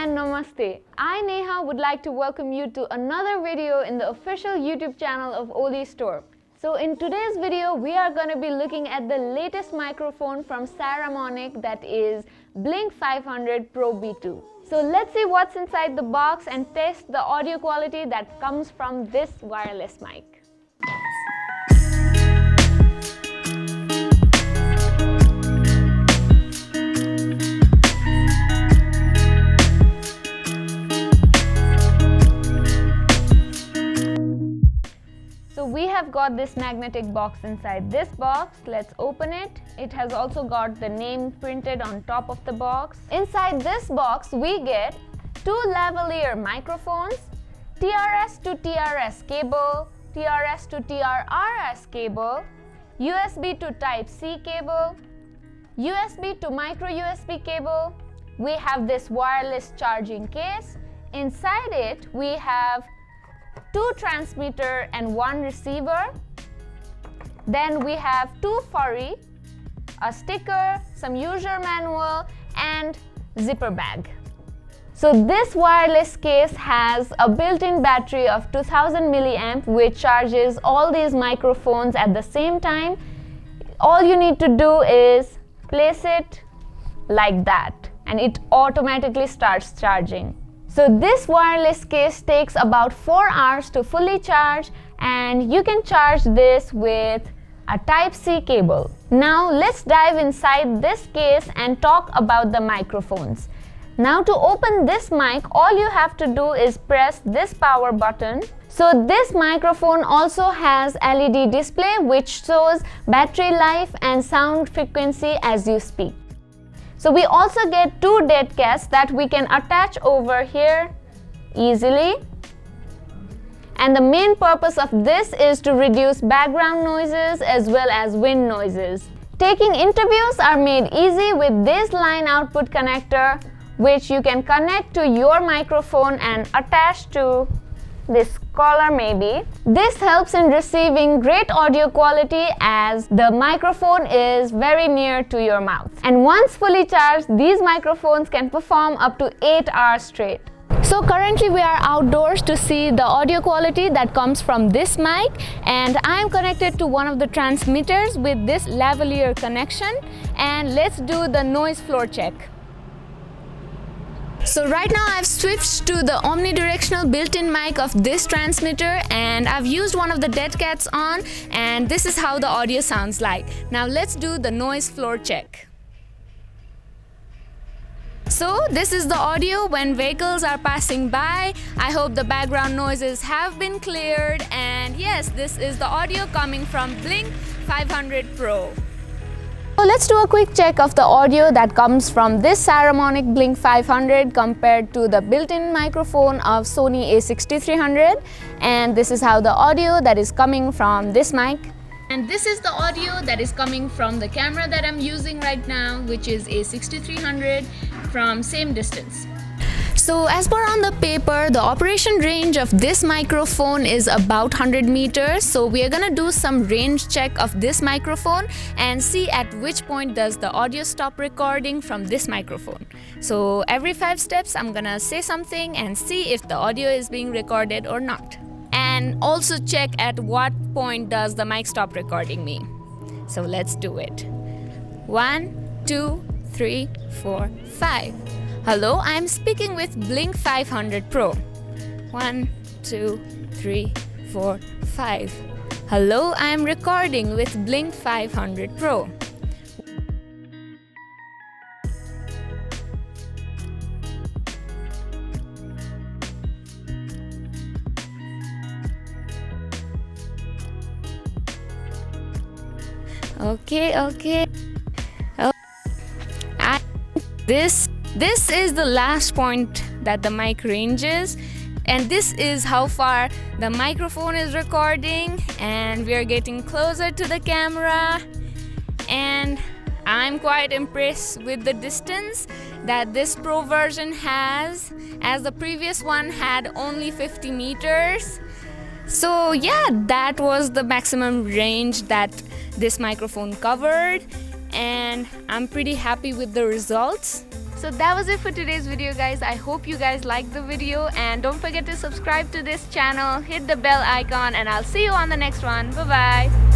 and namaste. I, Neha, would like to welcome you to another video in the official YouTube channel of OlizStore. So in today's video, we are going to be looking at the latest microphone from Saramonic, that is Blink 500 Pro B2. So let's see what's inside the box and test the audio quality that comes from this wireless mic. So we have got this magnetic box inside this box. Let's open it. It has also got the name printed on top of the box. Inside this box we get two lavalier microphones, TRS to TRS cable, TRS to TRRS cable, USB to Type-C cable, USB to micro USB cable. We have this wireless charging case. Inside it we have two transmitter and one receiver. Then we have two furry, a sticker, some user manual and zipper bag. So this wireless case has a built-in battery of 2000 milliamp which charges all these microphones at the same time. All you need to do is place it like that and it automatically starts charging. So this wireless case takes about 4 hours to fully charge, and you can charge this with a Type-C cable. Now let's dive inside this case and talk about the microphones. Now to open this mic, all you have to do is press this power button. So this microphone also has LED display which shows battery life and sound frequency as you speak. So we also get two dead cats that we can attach over here easily. And the main purpose of this is to reduce background noises as well as wind noises. Taking interviews are made easy with this line output connector which you can connect to your microphone and attach to this collar maybe. This helps in receiving great audio quality as the microphone is very near to your mouth. And once fully charged, these microphones can perform up to 8 hours straight. So currently we are outdoors to see the audio quality that comes from this mic, and I am connected to one of the transmitters with this lavalier connection, and let's do the noise floor check. So right now I've switched to the omnidirectional built-in mic of this transmitter and I've used one of the dead cats on, and this is how the audio sounds like. Now let's do the noise floor check. So this is the audio when vehicles are passing by. I hope the background noises have been cleared, and yes, this is the audio coming from Blink 500 Pro. So let's do a quick check of the audio that comes from this Saramonic Blink 500 compared to the built-in microphone of Sony a6300, and this is how the audio that is coming from this mic. And this is the audio that is coming from the camera that I'm using right now, which is a6300 from same distance. So as per on the paper, the operation range of this microphone is about 100 meters. So we are gonna do some range check of this microphone and see at which point does the audio stop recording from this microphone. So every 5 steps I'm gonna say something and see if the audio is being recorded or not. And also check at what point does the mic stop recording me. So let's do it. 1, 2, 3, 4, 5. Hello, I'm speaking with Blink 500 Pro. 1, 2, 3, 4, 5. Hello, I'm recording with Blink 500 Pro. Okay. This is the last point that the mic ranges, and this is how far the microphone is recording, and we are getting closer to the camera, and I'm quite impressed with the distance that this Pro version has, as the previous one had only 50 meters. So yeah, that was the maximum range that this microphone covered, and I'm pretty happy with the results. So that was it for today's video, guys. I hope you guys liked the video, and don't forget to subscribe to this channel, hit the bell icon, and I'll see you on the next one. Bye bye.